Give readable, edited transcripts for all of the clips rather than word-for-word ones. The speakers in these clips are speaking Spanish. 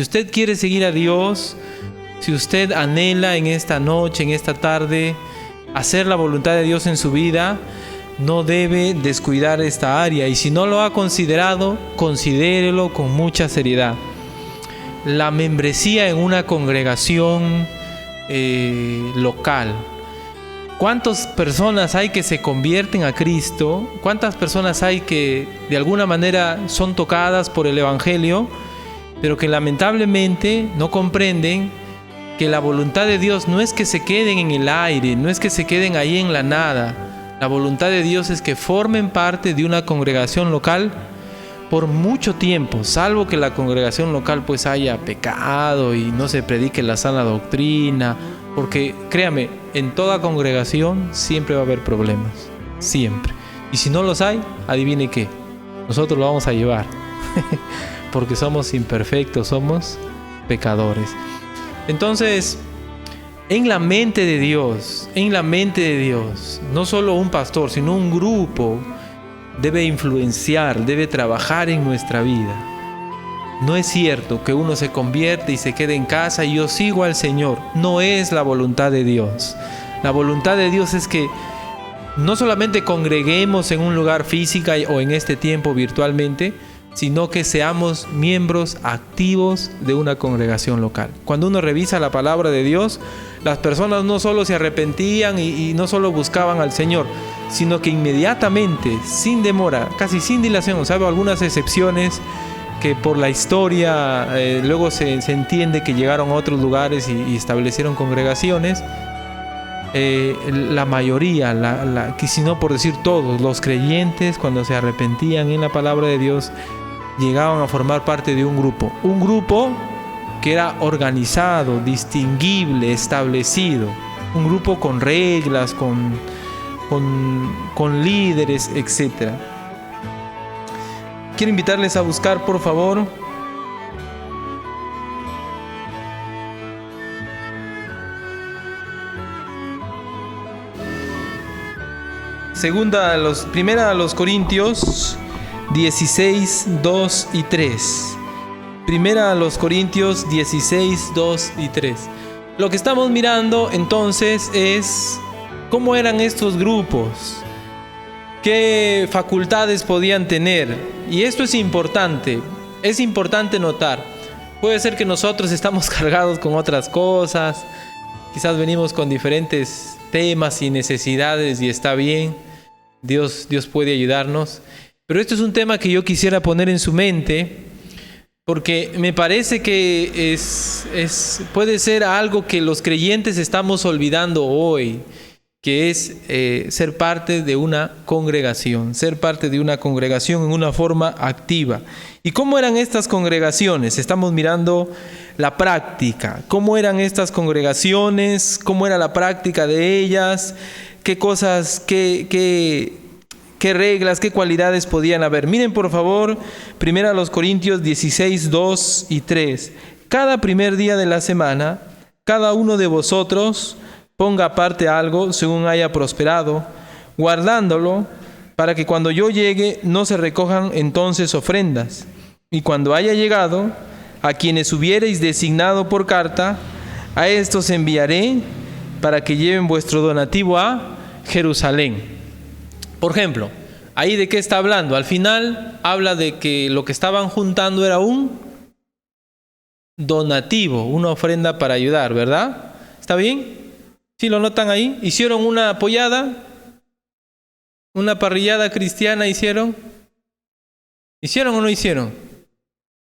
usted quiere seguir a Dios, si usted anhela en esta noche, en esta tarde, hacer la voluntad de Dios en su vida, no debe descuidar esta área. Y si no lo ha considerado, considérelo con mucha seriedad. La membresía en una congregación local. ¿Cuántas personas hay que se convierten a Cristo? ¿Cuántas personas hay que de alguna manera son tocadas por el Evangelio, pero que lamentablemente no comprenden que la voluntad de Dios no es que se queden en el aire, no es que se queden ahí en la nada? La voluntad de Dios es que formen parte de una congregación local por mucho tiempo, salvo que la congregación local pues haya pecado y no se predique la sana doctrina, porque créame, en toda congregación siempre va a haber problemas, siempre. Y si no los hay, adivine qué, nosotros lo vamos a llevar, porque somos imperfectos, somos pecadores. Entonces, en la mente de Dios, no solo un pastor, sino un grupo debe influenciar, debe trabajar en nuestra vida. No es cierto que uno se convierte y se quede en casa y yo sigo al Señor. No es la voluntad de Dios. La voluntad de Dios es que no solamente congreguemos en un lugar físico o en este tiempo virtualmente, sino que seamos miembros activos de una congregación local. Cuando uno revisa la palabra de Dios, las personas no solo se arrepentían y no solo buscaban al Señor, sino que inmediatamente, sin demora, casi sin dilación, salvo algunas excepciones que por la historia luego se entiende que llegaron a otros lugares y establecieron congregaciones, la mayoría, que si no por decir todos, los creyentes cuando se arrepentían en la palabra de Dios, llegaban a formar parte de un grupo que era organizado, distinguible, establecido, un grupo con reglas, con líderes, etc. Quiero invitarles a buscar, por favor, Primera a los Corintios 16, 2 y 3. Primera a los Corintios 16, 2 y 3. Lo que estamos mirando entonces es cómo eran estos grupos, qué facultades podían tener. Y esto es importante notar. Puede ser que nosotros estamos cargados con otras cosas, quizás venimos con diferentes temas y necesidades y está bien, Dios puede ayudarnos. Pero esto es un tema que yo quisiera poner en su mente, porque me parece que puede ser algo que los creyentes estamos olvidando hoy, que es ser parte de una congregación, en una forma activa. ¿Y cómo eran estas congregaciones? Estamos mirando la práctica. ¿Cómo eran estas congregaciones? ¿Cómo era la práctica de ellas? ¿Qué cosas, qué reglas, qué cualidades podían haber? Miren por favor, 1 Corintios 16, 2 y 3. Cada primer día de la semana, cada uno de vosotros ponga aparte algo según haya prosperado, guardándolo para que cuando yo llegue no se recojan entonces ofrendas. Y cuando haya llegado, a quienes hubiereis designado por carta, a estos enviaré para que lleven vuestro donativo a Jerusalén. Por ejemplo, ¿ahí de qué está hablando? Al final habla de que lo que estaban juntando era un donativo, una ofrenda para ayudar, ¿verdad? ¿Está bien? ¿Sí lo notan ahí? ¿Hicieron una apoyada? ¿Una parrillada cristiana hicieron? ¿Hicieron o no hicieron?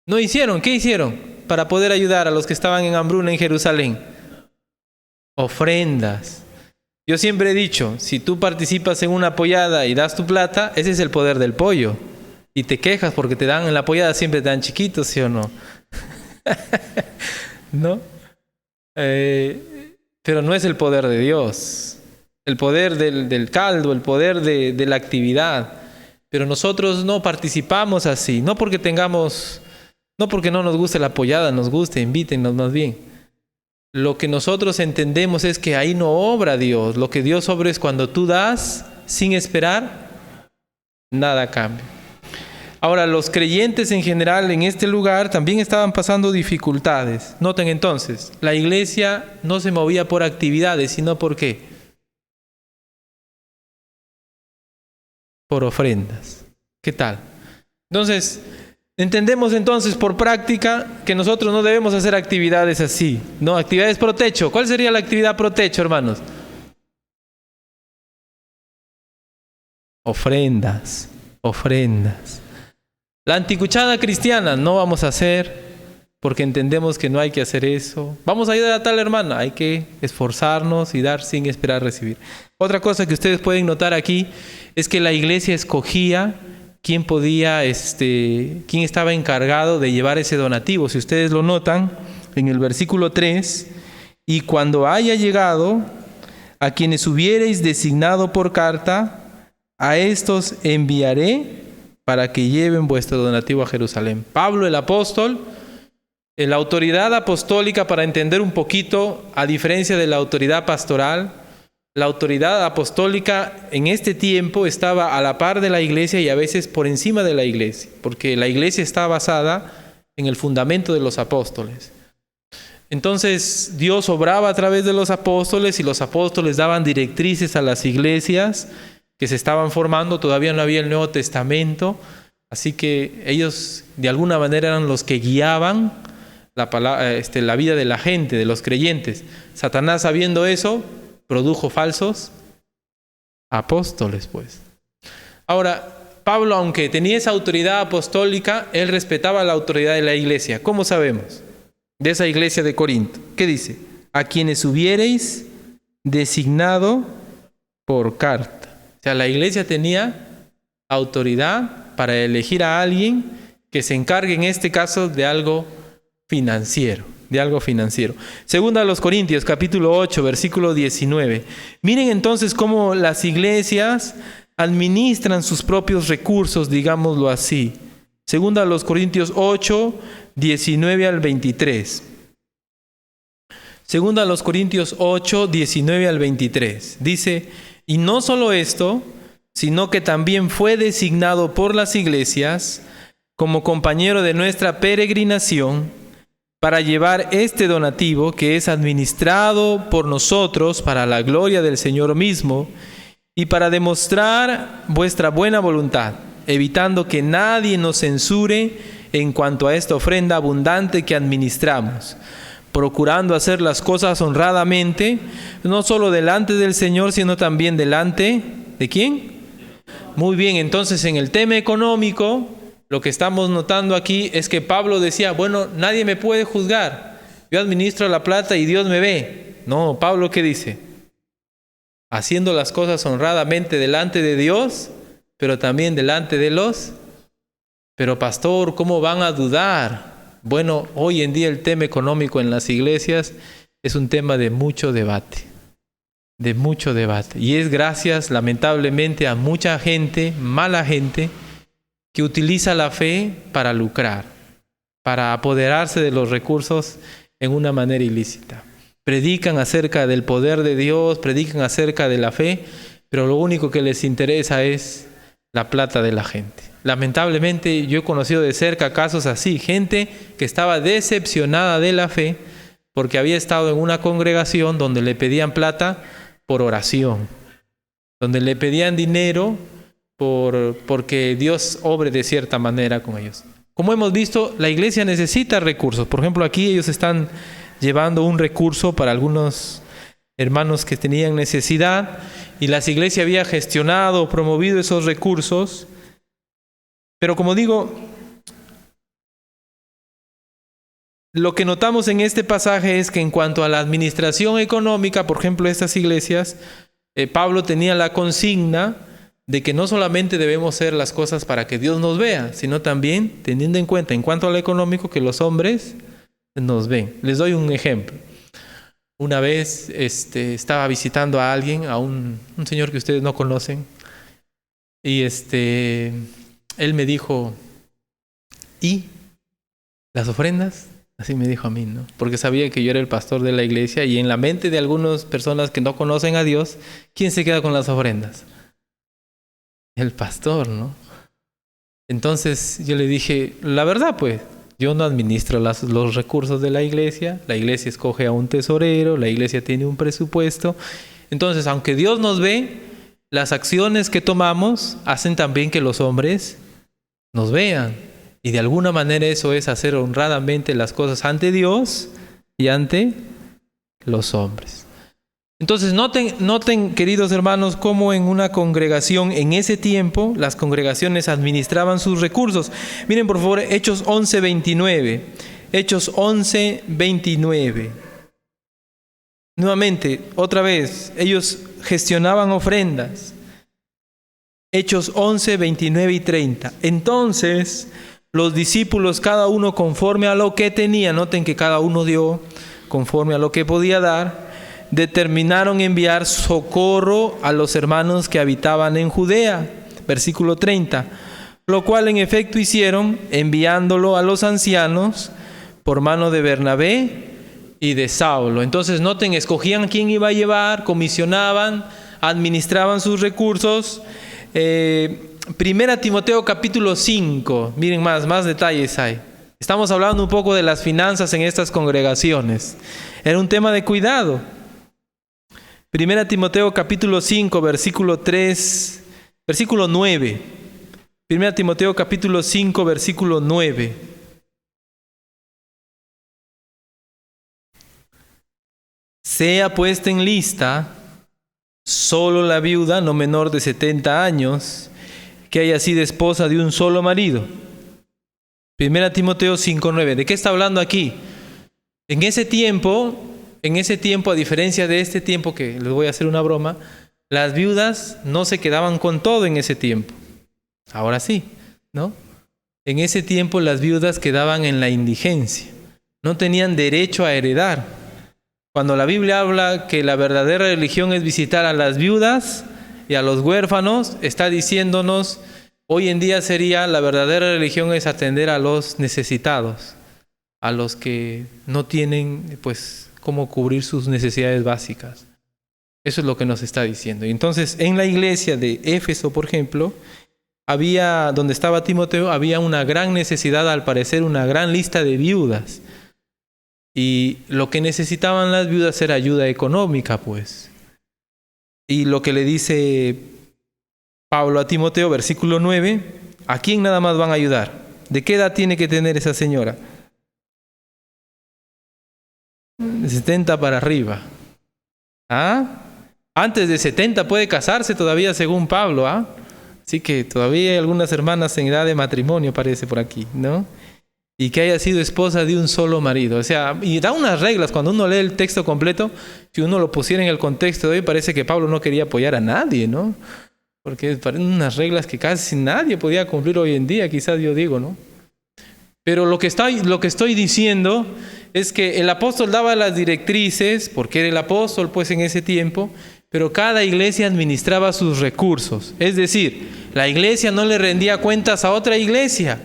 No hicieron. ¿Qué hicieron para poder ayudar a los que estaban en hambruna en Jerusalén? Ofrendas. Yo siempre he dicho, si tú participas en una apoyada y das tu plata, ese es el poder del pollo. Y te quejas porque te dan en la apoyada, siempre te dan chiquitos, ¿sí o no? ¿No? Pero no es el poder de Dios. El poder del caldo, el poder de la actividad. Pero nosotros no participamos así. No porque no nos guste la apoyada, nos guste, invítennos más bien. Lo que nosotros entendemos es que ahí no obra Dios. Lo que Dios obra es cuando tú das sin esperar nada a cambio. Ahora, los creyentes en general en este lugar también estaban pasando dificultades. Noten entonces, la iglesia no se movía por actividades, sino por ¿qué? Por ofrendas. ¿Qué tal? Entonces, entendemos entonces por práctica que nosotros no debemos hacer actividades así, ¿no? Actividades pro techo. ¿Cuál sería la actividad pro techo, hermanos? Ofrendas, ofrendas. La anticuchada cristiana no vamos a hacer porque entendemos que no hay que hacer eso. Vamos a ayudar a tal hermana, hay que esforzarnos y dar sin esperar recibir. Otra cosa que ustedes pueden notar aquí es que la iglesia escogía quién podía, quién estaba encargado de llevar ese donativo. Si ustedes lo notan en el versículo 3, y cuando haya llegado a quienes hubiereis designado por carta, a estos enviaré para que lleven vuestro donativo a Jerusalén. Pablo el apóstol, la autoridad apostólica, para entender un poquito, a diferencia de la autoridad pastoral, la autoridad apostólica en este tiempo estaba a la par de la iglesia y a veces por encima de la iglesia, porque la iglesia está basada en el fundamento de los apóstoles. Entonces Dios obraba a través de los apóstoles y los apóstoles daban directrices a las iglesias que se estaban formando. Todavía no había el Nuevo Testamento, así que ellos de alguna manera eran los que guiaban la vida de la gente, de los creyentes. Satanás, sabiendo eso, produjo falsos apóstoles, pues. Ahora, Pablo, aunque tenía esa autoridad apostólica, él respetaba la autoridad de la iglesia. ¿Cómo sabemos? De esa iglesia de Corinto. ¿Qué dice? A quienes hubiereis designado por carta. O sea, la iglesia tenía autoridad para elegir a alguien que se encargue en este caso de algo financiero. Segunda a los Corintios, capítulo 8, versículo 19. Miren entonces cómo las iglesias administran sus propios recursos, digámoslo así. Segunda a los Corintios 8, 19 al 23. Segunda a los Corintios 8, 19 al 23. Dice, y no solo esto, sino que también fue designado por las iglesias como compañero de nuestra peregrinación para llevar este donativo que es administrado por nosotros para la gloria del Señor mismo y para demostrar vuestra buena voluntad, evitando que nadie nos censure en cuanto a esta ofrenda abundante que administramos, procurando hacer las cosas honradamente, no solo delante del Señor, sino también delante ¿de quién? Muy bien, entonces en el tema económico, lo que estamos notando aquí es que Pablo decía, bueno, nadie me puede juzgar, yo administro la plata y Dios me ve. No, Pablo, ¿qué dice? Haciendo las cosas honradamente delante de Dios, pero también delante de los... Pero pastor, ¿cómo van a dudar? Bueno, hoy en día el tema económico en las iglesias es un tema de mucho debate. Y es gracias, lamentablemente, a mucha gente, mala gente, que utiliza la fe para lucrar, para apoderarse de los recursos en una manera ilícita. Predican acerca del poder de Dios, predican acerca de la fe, pero lo único que les interesa es la plata de la gente. Lamentablemente yo he conocido de cerca casos así, gente que estaba decepcionada de la fe porque había estado en una congregación donde le pedían plata por oración, donde le pedían dinero porque Dios obre de cierta manera con ellos. Como hemos visto, la iglesia necesita recursos. Por ejemplo, aquí ellos están llevando un recurso para algunos hermanos que tenían necesidad y la iglesia había gestionado, promovido esos recursos. Pero como digo, lo que notamos en este pasaje es que en cuanto a la administración económica, por ejemplo, estas iglesias, Pablo tenía la consigna de que no solamente debemos hacer las cosas para que Dios nos vea, sino también teniendo en cuenta, en cuanto a lo económico, que los hombres nos ven. Les doy un ejemplo. Una vez estaba visitando a alguien, a un señor que ustedes no conocen, y él me dijo, ¿y las ofrendas? Así me dijo a mí, ¿no? Porque sabía que yo era el pastor de la iglesia y en la mente de algunas personas que no conocen a Dios, ¿quién se queda con las ofrendas? El pastor, ¿no? Entonces yo le dije, la verdad pues, yo no administro los recursos de la iglesia escoge a un tesorero, la iglesia tiene un presupuesto. Entonces, aunque Dios nos ve, las acciones que tomamos hacen también que los hombres nos vean. Y de alguna manera eso es hacer honradamente las cosas ante Dios y ante los hombres. Entonces noten, queridos hermanos, cómo en una congregación en ese tiempo las congregaciones administraban sus recursos. Miren por favor Hechos 11:29. Hechos 11:29. Nuevamente, otra vez, ellos gestionaban ofrendas. Hechos 11:29 y 30. Entonces los discípulos, cada uno conforme a lo que tenía, noten que cada uno dio conforme a lo que podía dar, determinaron enviar socorro a los hermanos que habitaban en Judea. Versículo 30. Lo cual en efecto hicieron, enviándolo a los ancianos por mano de Bernabé y de Saulo. Entonces noten, escogían quién iba a llevar, comisionaban, administraban sus recursos. Primera Timoteo capítulo 5. Miren más detalles hay. Estamos hablando un poco de las finanzas en estas congregaciones. Era un tema de cuidado. Primera Timoteo capítulo 5, versículo 9. Primera Timoteo capítulo 5, versículo 9. Sea puesta en lista solo la viuda no menor de 70 años, que haya sido esposa de un solo marido. Primera Timoteo 5, 9. ¿De qué está hablando aquí? En ese tiempo, a diferencia de este tiempo, que les voy a hacer una broma, las viudas no se quedaban con todo en ese tiempo. Ahora sí, ¿no? En ese tiempo las viudas quedaban en la indigencia. No tenían derecho a heredar. Cuando la Biblia habla que la verdadera religión es visitar a las viudas y a los huérfanos, está diciéndonos, hoy en día sería, la verdadera religión es atender a los necesitados, a los que no tienen, pues, cómo cubrir sus necesidades básicas. Eso es lo que nos está diciendo. Y entonces, en la iglesia de Éfeso, por ejemplo, donde estaba Timoteo, había una gran necesidad, al parecer, una gran lista de viudas. Y lo que necesitaban las viudas era ayuda económica, pues. Y lo que le dice Pablo a Timoteo, versículo 9, ¿a quién nada más van a ayudar? ¿De qué edad tiene que tener esa señora? De 70 para arriba. Antes de 70 puede casarse todavía, según Pablo. Así que todavía hay algunas hermanas en edad de matrimonio, parece por aquí, ¿no? Y que haya sido esposa de un solo marido. O sea, y da unas reglas. Cuando uno lee el texto completo, si uno lo pusiera en el contexto de hoy, parece que Pablo no quería apoyar a nadie, ¿no? Porque parecen unas reglas que casi nadie podía cumplir hoy en día, quizás yo digo, ¿no? Pero lo que estoy diciendo es que el apóstol daba las directrices, porque era el apóstol pues en ese tiempo, pero cada iglesia administraba sus recursos. Es decir, la iglesia no le rendía cuentas a otra iglesia,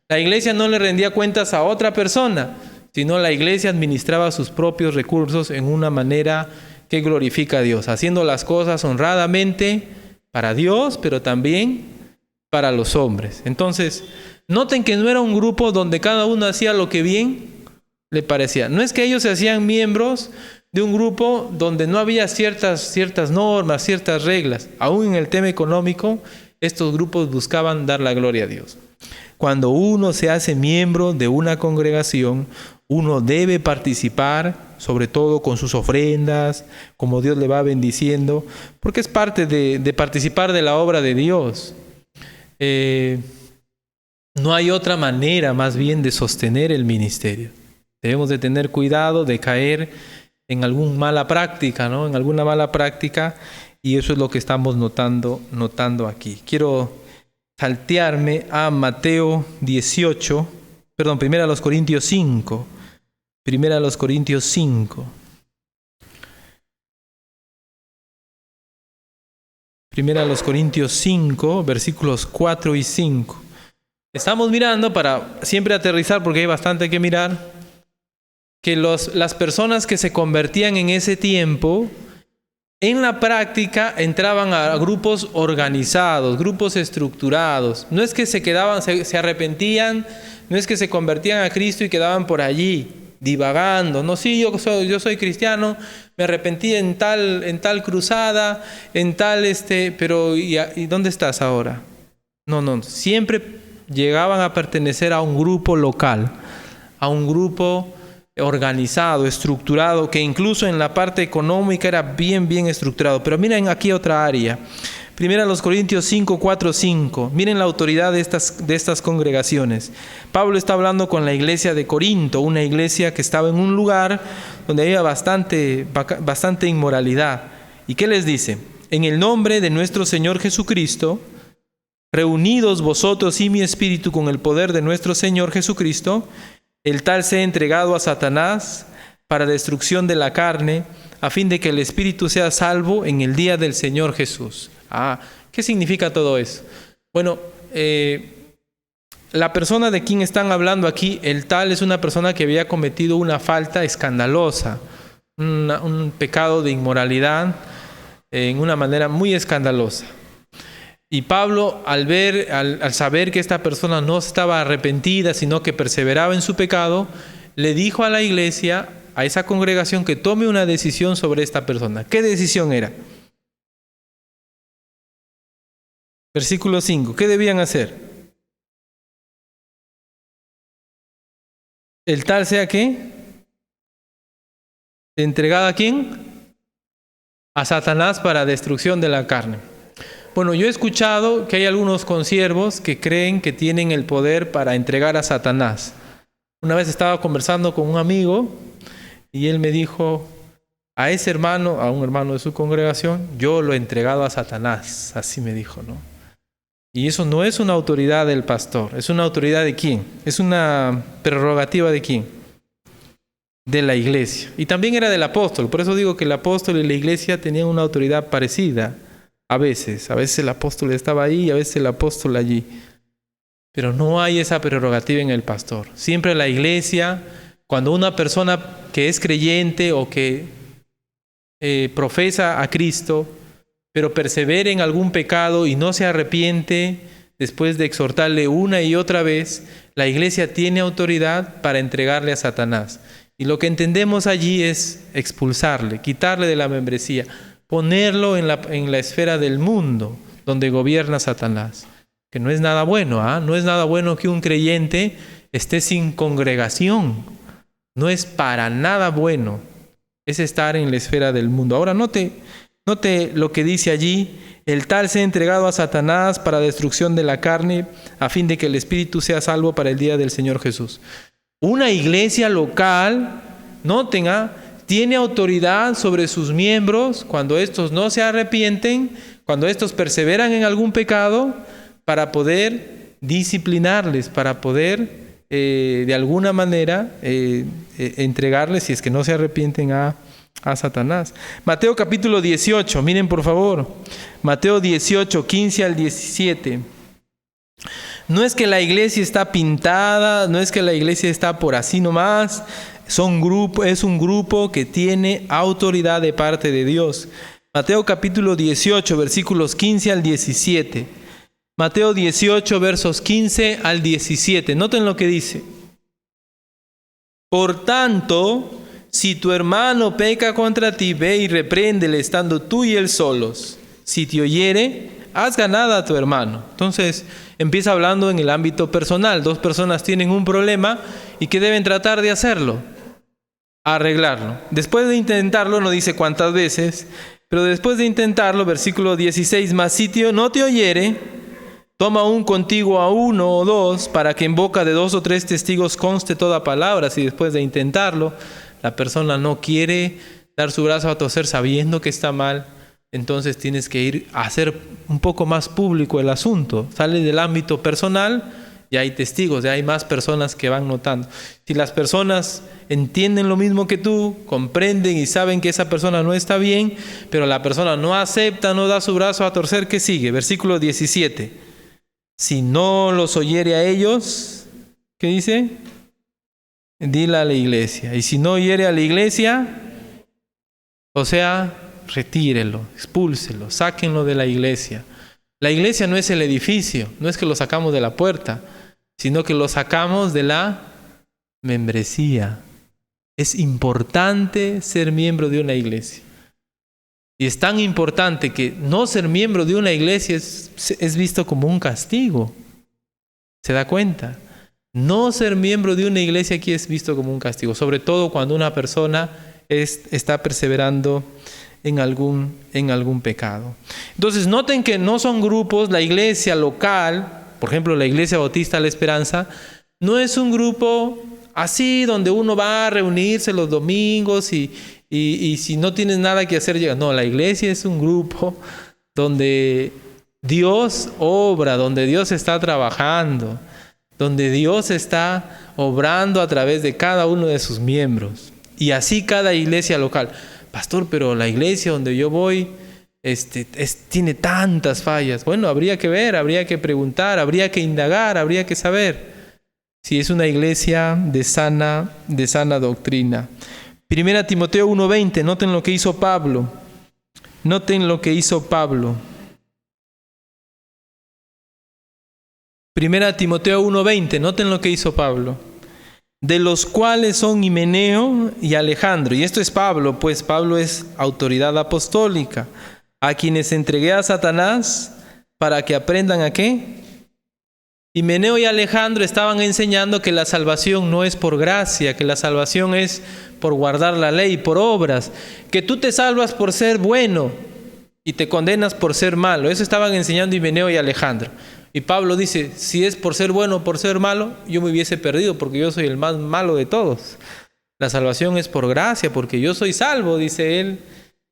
la iglesia no le rendía cuentas a otra persona, sino la iglesia administraba sus propios recursos en una manera que glorifica a Dios, haciendo las cosas honradamente para Dios, pero también para los hombres. Entonces, noten que no era un grupo donde cada uno hacía lo que bien le parecía. No es que ellos se hacían miembros de un grupo donde no había ciertas normas, ciertas reglas. Aún en el tema económico, estos grupos buscaban dar la gloria a Dios. Cuando uno se hace miembro de una congregación, uno debe participar, sobre todo con sus ofrendas, como Dios le va bendiciendo, porque es parte de participar de la obra de Dios. No hay otra manera más bien de sostener el ministerio. Debemos de tener cuidado de caer en alguna mala práctica, ¿no? En alguna mala práctica, y eso es lo que estamos notando aquí. Quiero saltearme a Mateo 18, perdón, 1 Corintios 5. 1 Corintios 5. 1 Corintios 5, versículos 4 y 5. Estamos mirando, para siempre aterrizar, porque hay bastante que mirar, que las personas que se convertían en ese tiempo En la práctica entraban a grupos organizados, grupos estructurados. No es que se quedaban, se arrepentían, no es que se convertían a Cristo y quedaban por allí divagando. No, sí, yo soy cristiano, me arrepentí en tal cruzada, pero ¿y dónde estás ahora? No, siempre llegaban a pertenecer a un grupo local, a un grupo organizado, estructurado, que incluso en la parte económica era bien estructurado. Pero miren aquí otra área. Primera los Corintios 5, 4, 5. Miren la autoridad de estas congregaciones. Pablo está hablando con la iglesia de Corinto, una iglesia que estaba en un lugar donde había bastante inmoralidad. ¿Y qué les dice? En el nombre de nuestro Señor Jesucristo, reunidos vosotros y mi espíritu con el poder de nuestro Señor Jesucristo, el tal sea entregado a Satanás para destrucción de la carne, a fin de que el espíritu sea salvo en el día del Señor Jesús. ¿Qué significa todo eso? Bueno, la persona de quien están hablando aquí, el tal, es una persona que había cometido una falta escandalosa, un pecado de inmoralidad en una manera muy escandalosa. Y Pablo, al saber que esta persona no estaba arrepentida, sino que perseveraba en su pecado, le dijo a la iglesia, a esa congregación, que tome una decisión sobre esta persona. ¿Qué decisión era? Versículo 5. ¿Qué debían hacer? ¿El tal sea qué? ¿Entregado a quién? A Satanás para destrucción de la carne. Bueno, yo he escuchado que hay algunos consiervos que creen que tienen el poder para entregar a Satanás. Una vez estaba conversando con un amigo y él me dijo, a ese hermano, a un hermano de su congregación, yo lo he entregado a Satanás. Así me dijo, ¿no? Y eso no es una autoridad del pastor. ¿Es una autoridad de quién? ¿Es una prerrogativa de quién? De la iglesia. Y también era del apóstol. Por eso digo que el apóstol y la iglesia tenían una autoridad parecida. A veces el apóstol estaba ahí y a veces el apóstol allí. Pero no hay esa prerrogativa en el pastor. Siempre la iglesia, cuando una persona que es creyente o que profesa a Cristo, pero persevera en algún pecado y no se arrepiente después de exhortarle una y otra vez, la iglesia tiene autoridad para entregarle a Satanás. Y lo que entendemos allí es expulsarle, quitarle de la membresía, ponerlo en la esfera del mundo donde gobierna Satanás, que no es nada bueno, no es nada bueno que un creyente esté sin congregación, no es para nada bueno, es estar en la esfera del mundo. Ahora note lo que dice allí, el tal sea entregado a Satanás para destrucción de la carne, a fin de que el espíritu sea salvo para el día del Señor Jesús. Una iglesia local, noten, tiene autoridad sobre sus miembros cuando estos no se arrepienten, cuando estos perseveran en algún pecado, para poder disciplinarles, para poder de alguna manera entregarles, si es que no se arrepienten, a Satanás. Mateo capítulo 18, miren por favor, Mateo 18, 15 al 17. No es que la iglesia está pintada, no es que la iglesia está por así nomás, es un grupo que tiene autoridad de parte de Dios. Mateo capítulo 18, versículos 15 al 17. Mateo 18, versos 15 al 17. Noten lo que dice. Por tanto, si tu hermano peca contra ti, ve y repréndele estando tú y él solos. Si te oyere, has ganado a tu hermano. Entonces, empieza hablando en el ámbito personal. Dos personas tienen un problema y que deben tratar de hacerlo, arreglarlo. Después de intentarlo, no dice cuántas veces, pero después de intentarlo, versículo 16, mas si no te oyere, toma aún contigo a uno o dos, para que en boca de 2 o 3 testigos conste toda palabra. Si después de intentarlo, la persona no quiere dar su brazo a torcer sabiendo que está mal, entonces tienes que ir a hacer un poco más público el asunto. Sale del ámbito personal y hay testigos, ya hay más personas que van notando. Si las personas entienden lo mismo que tú, comprenden y saben que esa persona no está bien, pero la persona no acepta, no da su brazo a torcer, ¿qué sigue? Versículo 17. Si no los oyere a ellos, ¿qué dice? Dile a la iglesia. Y si no oyere a la iglesia, o sea, retírelo, expúlselo, sáquenlo de la iglesia. La iglesia no es el edificio, no es que lo sacamos de la puerta, sino que lo sacamos de la membresía. Es importante ser miembro de una iglesia. Y es tan importante que no ser miembro de una iglesia es visto como un castigo. ¿Se da cuenta? No ser miembro de una iglesia aquí es visto como un castigo, sobre todo cuando una persona está perseverando en algún pecado. Entonces, noten que no son grupos. La iglesia local, por ejemplo, la Iglesia Bautista La Esperanza, no es un grupo así donde uno va a reunirse los domingos y si no tienes nada que hacer, llega. No, la iglesia es un grupo donde Dios obra, donde Dios está trabajando, donde Dios está obrando a través de cada uno de sus miembros. Y así cada iglesia local. Pastor, pero la iglesia donde yo voy tiene tantas fallas. Bueno, habría que ver, habría que preguntar, habría que indagar, habría que saber si es una iglesia de sana doctrina. 1 Timoteo 1:20, noten lo que hizo Pablo. Noten lo que hizo Pablo. 1 Timoteo 1:20, noten lo que hizo Pablo. De los cuales son Himeneo y Alejandro. Y esto es Pablo, pues Pablo es autoridad apostólica. A quienes entregué a Satanás para que aprendan ¿a qué? Himeneo y Alejandro estaban enseñando que la salvación no es por gracia, que la salvación es por guardar la ley, por obras, que tú te salvas por ser bueno y te condenas por ser malo. Eso estaban enseñando Himeneo y Alejandro. Y Pablo dice, si es por ser bueno o por ser malo, yo me hubiese perdido porque yo soy el más malo de todos. La salvación es por gracia, porque yo soy salvo, dice él.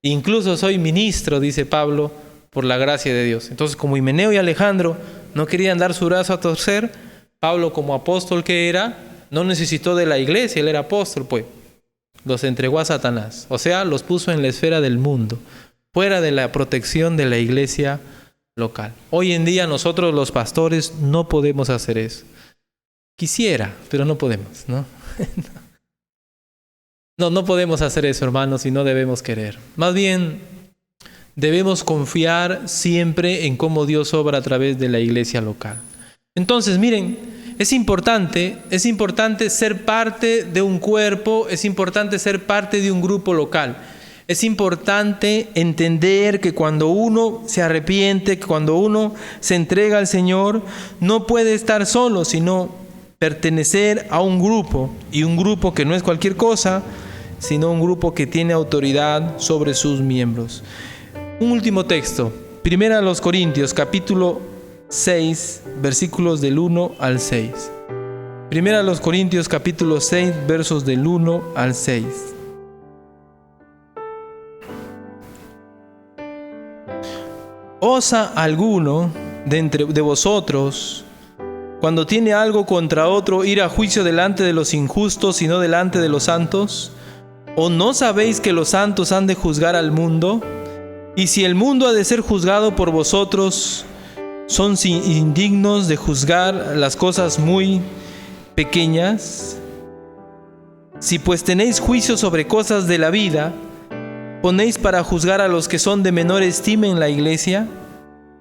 Incluso soy ministro, dice Pablo, por la gracia de Dios. Entonces, como Himeneo y Alejandro no querían dar su brazo a torcer, Pablo, como apóstol que era, no necesitó de la iglesia, él era apóstol, pues los entregó a Satanás. O sea, los puso en la esfera del mundo, fuera de la protección de la iglesia local. Hoy en día nosotros los pastores no podemos hacer eso. Quisiera, pero no podemos, ¿no? No podemos hacer eso, hermanos, y no debemos querer. Más bien, debemos confiar siempre en cómo Dios obra a través de la iglesia local. Entonces, miren, es importante ser parte de un cuerpo, es importante ser parte de un grupo local. Es importante entender que cuando uno se arrepiente, que cuando uno se entrega al Señor, no puede estar solo, sino pertenecer a un grupo, y un grupo que no es cualquier cosa, sino un grupo que tiene autoridad sobre sus miembros. Un último texto, 1 Corintios, capítulo 6, versículos del 1 al 6. 1 Corintios, capítulo 6, versos del 1 al 6. ¿Osa alguno de vosotros, cuando tiene algo contra otro, ir a juicio delante de los injustos y no delante de los santos? ¿O no sabéis que los santos han de juzgar al mundo? Y si el mundo ha de ser juzgado por vosotros, ¿son indignos de juzgar las cosas muy pequeñas? Si pues tenéis juicio sobre cosas de la vida, ¿ponéis para juzgar a los que son de menor estima en la iglesia?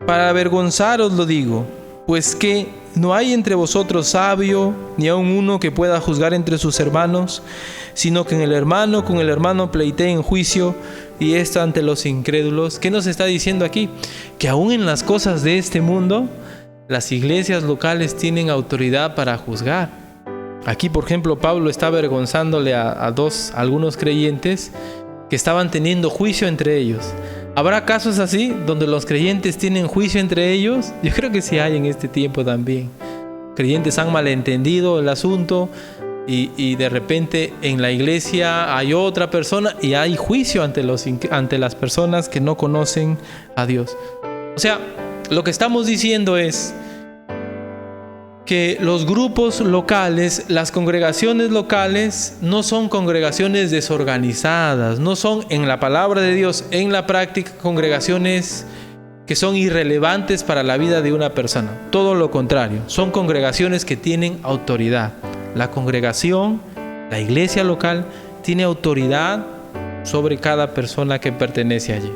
Para avergonzaros lo digo, pues que no hay entre vosotros sabio, ni aun uno que pueda juzgar entre sus hermanos, sino que con el hermano pleitee en juicio, y esto ante los incrédulos. ¿Qué nos está diciendo aquí? Que aún en las cosas de este mundo, las iglesias locales tienen autoridad para juzgar. Aquí, por ejemplo, Pablo está avergonzándole a algunos creyentes que estaban teniendo juicio entre ellos. ¿Habrá casos así donde los creyentes tienen juicio entre ellos? Yo creo que sí hay en este tiempo también. Creyentes han malentendido el asunto y de repente en la iglesia hay otra persona y hay juicio ante las personas que no conocen a Dios. O sea, lo que estamos diciendo es que los grupos locales, las congregaciones locales, no son congregaciones desorganizadas, no son, en la palabra de Dios, en la práctica, congregaciones que son irrelevantes para la vida de una persona. Todo lo contrario, son congregaciones que tienen autoridad. La congregación, la iglesia local, tiene autoridad sobre cada persona que pertenece allí.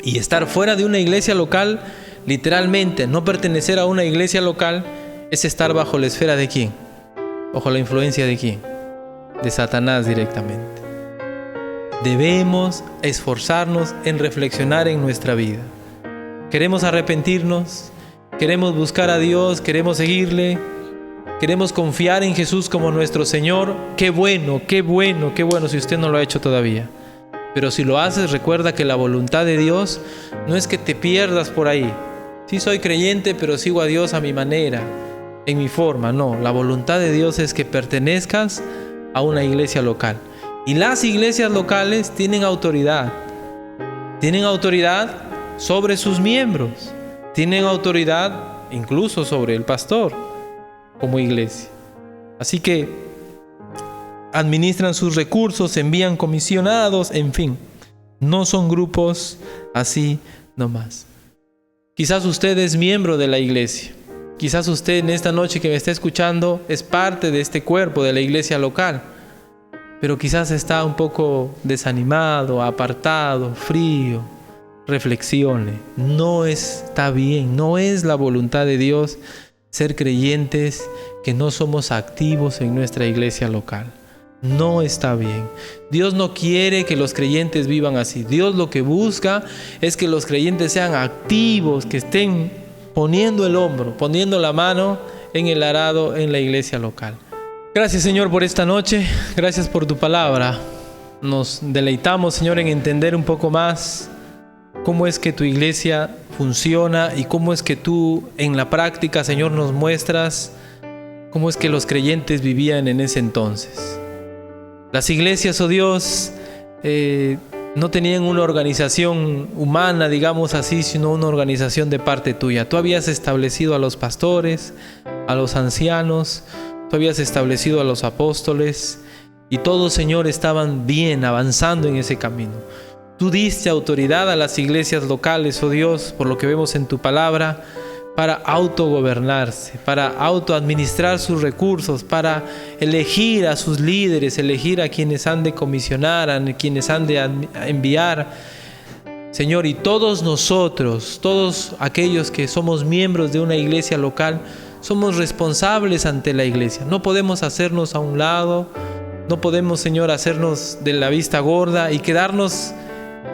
Y estar fuera de una iglesia local, literalmente, no pertenecer a una iglesia local, es estar bajo la esfera ¿de quién? ¿Bajo la influencia de quién? De Satanás directamente. Debemos esforzarnos en reflexionar en nuestra vida. Queremos arrepentirnos, queremos buscar a Dios, queremos seguirle, queremos confiar en Jesús como nuestro Señor. Qué bueno si usted no lo ha hecho todavía. Pero si lo haces, recuerda que la voluntad de Dios no es que te pierdas por ahí. Sí soy creyente, pero sigo a Dios a mi manera, en mi forma. No, la voluntad de Dios es que pertenezcas a una iglesia local. Y las iglesias locales tienen autoridad. Tienen autoridad sobre sus miembros. Tienen autoridad incluso sobre el pastor como iglesia. Así que administran sus recursos, envían comisionados, en fin. No son grupos así nomás. Quizás usted es miembro de la iglesia. Quizás usted en esta noche que me está escuchando es parte de este cuerpo de la iglesia local. Pero quizás está un poco desanimado, apartado, frío. Reflexione. No está bien, no es la voluntad de Dios ser creyentes que no somos activos en nuestra iglesia local. No está bien. Dios no quiere que los creyentes vivan así. Dios lo que busca es que los creyentes sean activos, que estén poniendo el hombro, poniendo la mano en el arado en la iglesia local. Gracias, Señor, por esta noche. Gracias por tu palabra. Nos deleitamos, Señor, en entender un poco más cómo es que tu iglesia funciona y cómo es que tú en la práctica, Señor, nos muestras cómo es que los creyentes vivían en ese entonces. Las iglesias, oh Dios, no tenían una organización humana, digamos así, sino una organización de parte tuya. Tú habías establecido a los pastores, a los ancianos, tú habías establecido a los apóstoles y todos, Señor, estaban bien avanzando en ese camino. Tú diste autoridad a las iglesias locales, oh Dios, por lo que vemos en tu palabra, para autogobernarse, para autoadministrar sus recursos, para elegir a sus líderes, elegir a quienes han de comisionar, a quienes han de enviar. Señor, y todos nosotros, todos aquellos que somos miembros de una iglesia local, somos responsables ante la iglesia. No podemos hacernos a un lado, no podemos, Señor, hacernos de la vista gorda y quedarnos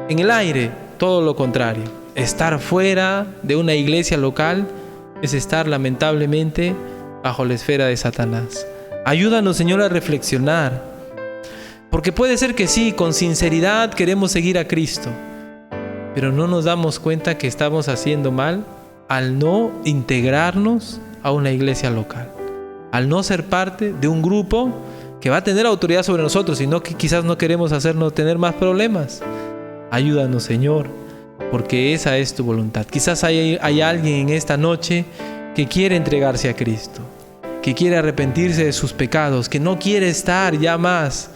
en el aire. Todo lo contrario. Estar fuera de una iglesia local es estar lamentablemente bajo la esfera de Satanás. Ayúdanos, Señor, a reflexionar. Porque puede ser que sí, con sinceridad queremos seguir a Cristo, pero no nos damos cuenta que estamos haciendo mal al no integrarnos a una iglesia local, al no ser parte de un grupo que va a tener autoridad sobre nosotros, sino que quizás no queremos hacernos tener más problemas. Ayúdanos, Señor, porque esa es tu voluntad. Quizás hay alguien en esta noche que quiere entregarse a Cristo, que quiere arrepentirse de sus pecados, que no quiere estar ya más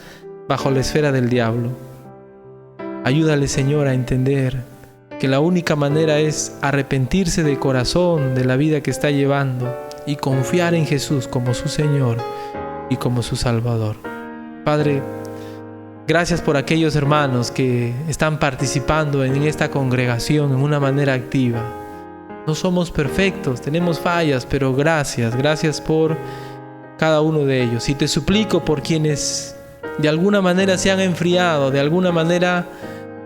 bajo la esfera del diablo. Ayúdale, Señor, a entender que la única manera es arrepentirse de corazón de la vida que está llevando y confiar en Jesús como su Señor y como su Salvador. Padre, gracias por aquellos hermanos que están participando en esta congregación en una manera activa. No somos perfectos, tenemos fallas, pero gracias por cada uno de ellos. Y te suplico por quienes de alguna manera se han enfriado, de alguna manera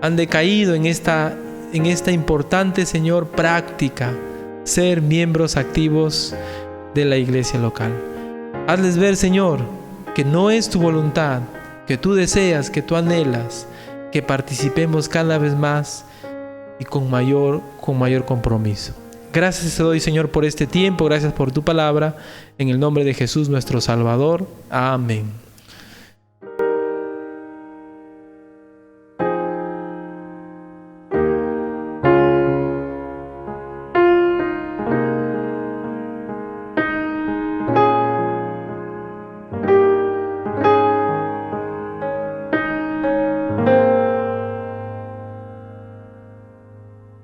han decaído en esta importante, Señor, práctica, ser miembros activos de la iglesia local. Hazles ver, Señor, que no es tu voluntad, que tú deseas, que tú anhelas, que participemos cada vez más y con mayor compromiso. Gracias te doy, Señor, por este tiempo, gracias por tu palabra, en el nombre de Jesús nuestro Salvador. Amén.